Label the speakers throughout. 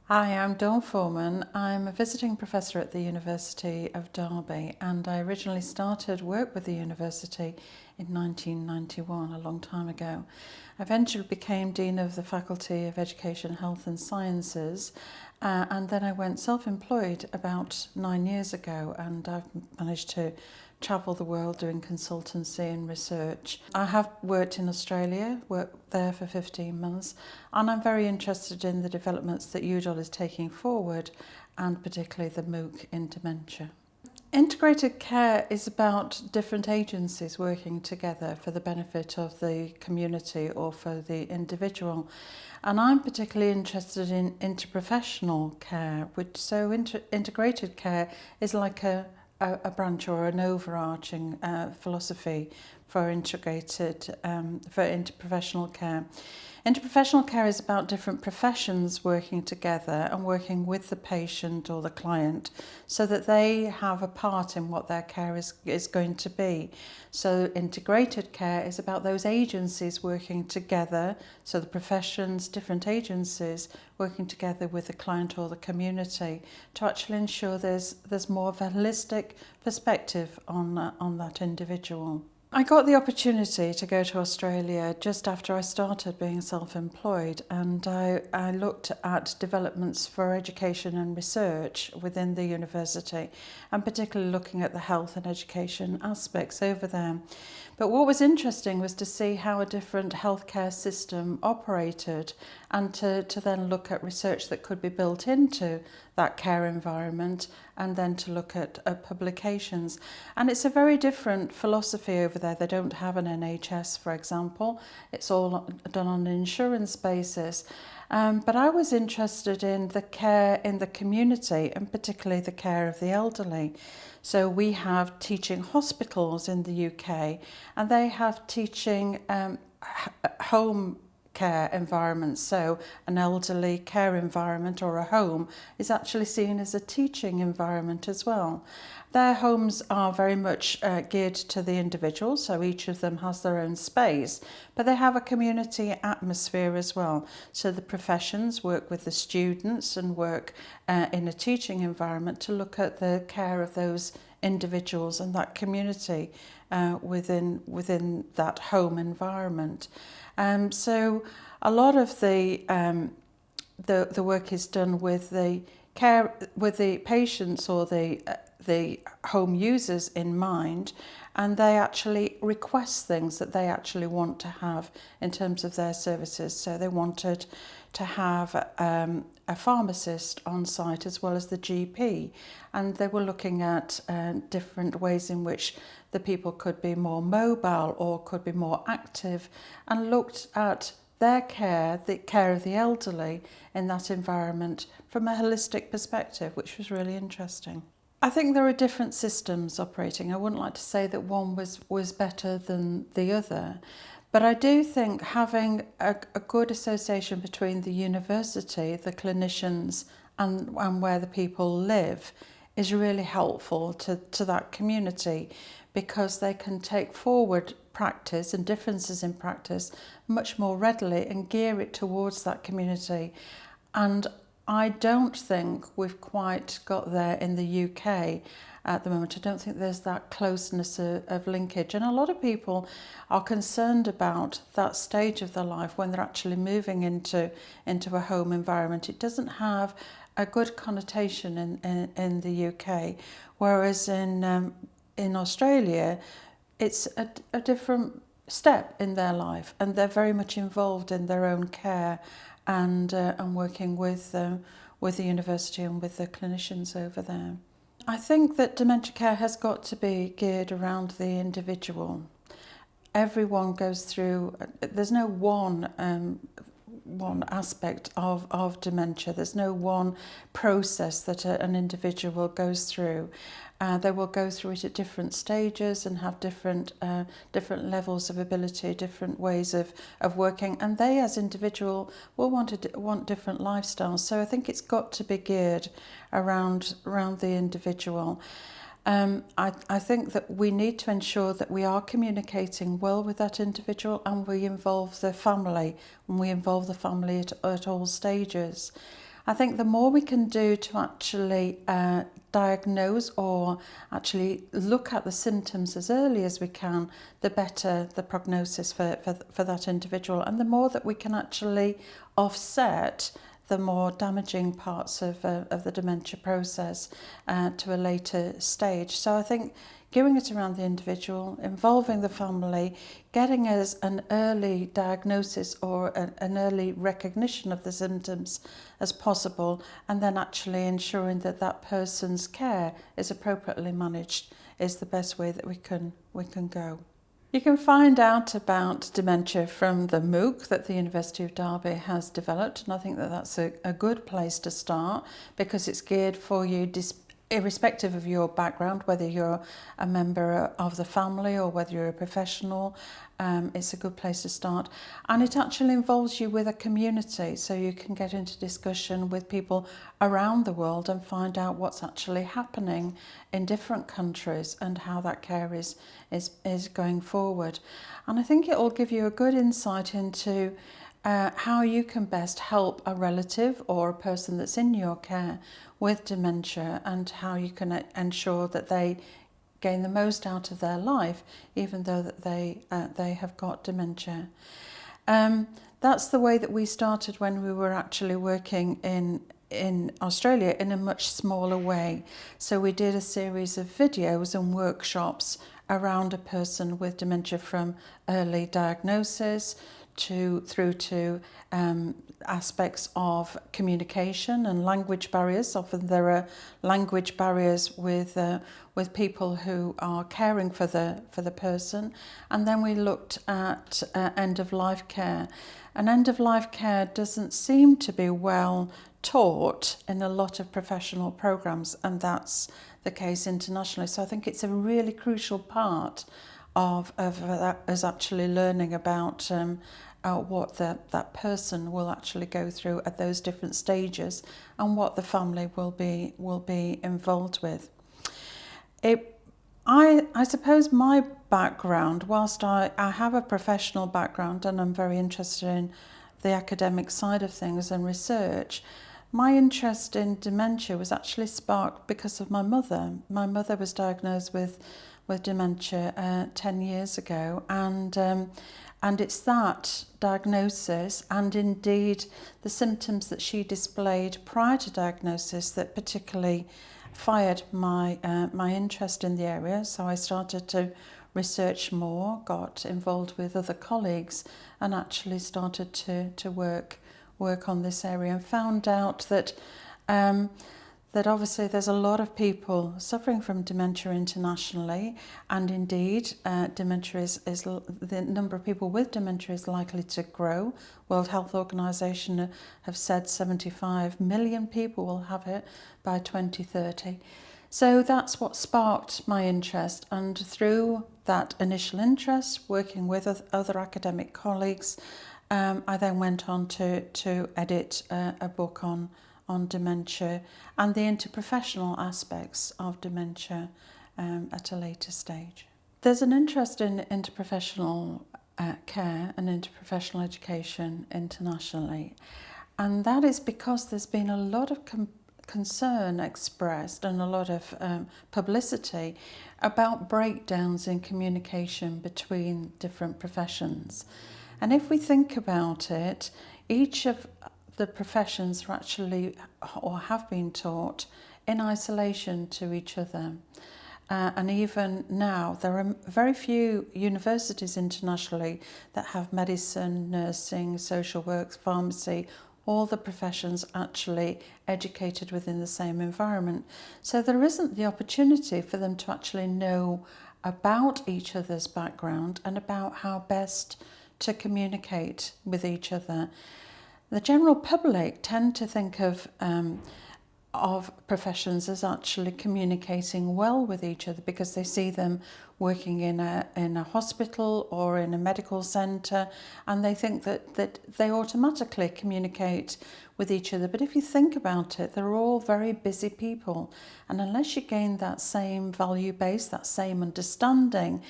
Speaker 1: Hi, I'm Dawn Forman. I'm a visiting professor at the University of Derby, and I originally started work with the university in 1991, a long time ago. I eventually became Dean of the Faculty of Education, Health and Sciences, and then I went self-employed about 9 years ago, and I've managed to travel the world doing consultancy and research. I have worked in Australia, worked there for 15 months, and I'm very interested in the developments that UDOL is taking forward, and particularly the MOOC in dementia. Integrated care is about different agencies working together for the benefit of the community or for the individual. And I'm particularly interested in interprofessional care, integrated care is like a branch or an overarching philosophy for interprofessional care. Interprofessional care is about different professions working together and working with the patient or the client so that they have a part in what their care is going to be. So integrated care is about those agencies working together, so the professions, different agencies working together with the client or the community to actually ensure there's more of a holistic perspective on that individual. I got the opportunity to go to Australia just after I started being self-employed, and I looked at developments for education and research within the university, and particularly looking at the health and education aspects over there. But what was interesting was to see how a different healthcare system operated, and to then look at research that could be built into that care environment, and then to look at publications. And it's a very different philosophy over there. They don't have an NHS, for example. It's all done on an insurance basis. But I was interested in the care in the community, and particularly the care of the elderly. So we have teaching hospitals in the UK, and they have teaching home care environments. So an elderly care environment or a home is actually seen as a teaching environment as well. Their homes are very much geared to the individual, so each of them has their own space, but they have a community atmosphere as well. So the professions work with the students and work in a teaching environment to look at the care of those individuals and that community within that home environment. So a lot of the work is done with the care with the patients or the home users in mind, and they actually request things that they actually want to have in terms of their services. So they wanted to have a pharmacist on site as well as the GP, and they were looking at different ways in which the people could be more mobile or could be more active, and looked at their care, the care of the elderly in that environment from a holistic perspective, which was really interesting. I think there are different systems operating. I wouldn't like to say that one was better than the other, but I do think having a good association between the university, the clinicians, and where the people live is really helpful to that community, because they can take forward practice and differences in practice much more readily and gear it towards that community. And I don't think we've quite got there in the UK at the moment. I don't think there's that closeness of linkage. And a lot of people are concerned about that stage of their life when they're actually moving into a home environment. It doesn't have a good connotation in the UK, whereas in Australia, it's a different step in their life, and they're very much involved in their own care and working with the university and with the clinicians over there. I think that dementia care has got to be geared around the individual. Everyone goes through, there's no one aspect of dementia. There's no one process that an individual goes through. They will go through it at different stages and have different levels of ability, different ways of working, and they as individual will want different lifestyles. So I think it's got to be geared around the individual. I think that we need to ensure that we are communicating well with that individual, and we involve the family, and we involve the family at all stages. I think the more we can do to actually diagnose or actually look at the symptoms as early as we can, the better the prognosis for that individual, and the more that we can actually offset the more damaging parts of the dementia process to a later stage. So I think gearing it around the individual, involving the family, getting us an early diagnosis or an early recognition of the symptoms as possible, and then actually ensuring that that person's care is appropriately managed is the best way that we can go. You can find out about dementia from the MOOC that the University of Derby has developed, and I think that that's a good place to start because it's geared for you irrespective of your background, whether you're a member of the family or whether you're a professional. It's a good place to start, and it actually involves you with a community, so you can get into discussion with people around the world and find out what's actually happening in different countries and how that care is going forward. And I think it will give you a good insight into how you can best help a relative or a person that's in your care with dementia, and how you can ensure that they gain the most out of their life, even though that they have got dementia. That's the way that we started when we were actually working in Australia in a much smaller way. So we did a series of videos and workshops around a person with dementia, from early diagnosis through to aspects of communication and language barriers. Often there are language barriers with people who are caring for the person. And then we looked at end-of-life care. And end-of-life care doesn't seem to be well taught in a lot of professional programs, and that's the case internationally. So I think it's a really crucial part of us actually learning about what that person will actually go through at those different stages, and what the family will be involved with. I suppose my background, whilst I have a professional background and I'm very interested in the academic side of things and research, my interest in dementia was actually sparked because of my mother. My mother was diagnosed with dementia 10 years ago, and it's that diagnosis and indeed the symptoms that she displayed prior to diagnosis that particularly fired my interest in the area. So I started to research more, got involved with other colleagues, and actually started to work on this area, and found out that that obviously there's a lot of people suffering from dementia internationally, and indeed dementia is the number of people with dementia is likely to grow. World Health Organization have said 75 million people will have it by 2030. So that's what sparked my interest, and through that initial interest, working with other academic colleagues, I then went on to edit a book on dementia and the interprofessional aspects of dementia at a later stage. There's an interest in interprofessional care and interprofessional education internationally, and that is because there's been a lot of concern expressed and a lot of publicity about breakdowns in communication between different professions. And if we think about it, each of the professions are actually or have been taught in isolation to each other. And even now, there are very few universities internationally that have medicine, nursing, social work, pharmacy, all the professions actually educated within the same environment. So there isn't the opportunity for them to actually know about each other's background and about how best to communicate with each other. The general public tend to think of professions as actually communicating well with each other because they see them working in a hospital or in a medical centre, and they think that they automatically communicate with each other. But if you think about it, they're all very busy people, and unless you gain that same value base, that same understanding,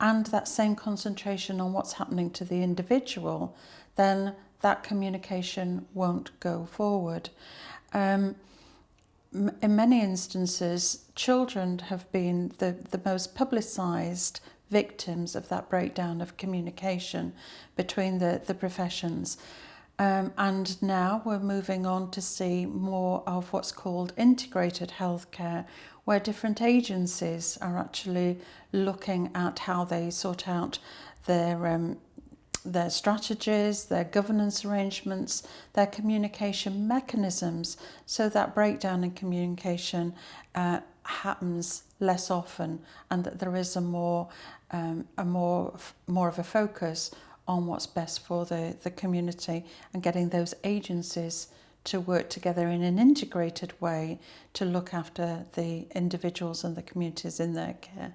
Speaker 1: and that same concentration on what's happening to the individual, then that communication won't go forward. In many instances, children have been the most publicised victims of that breakdown of communication between the professions. And now we're moving on to see more of what's called integrated healthcare, where different agencies are actually looking at how they sort out their strategies, their governance arrangements, their communication mechanisms, so that breakdown in communication happens less often, and that there is more of a focus on what's best for the community, and getting those agencies to work together in an integrated way to look after the individuals and the communities in their care.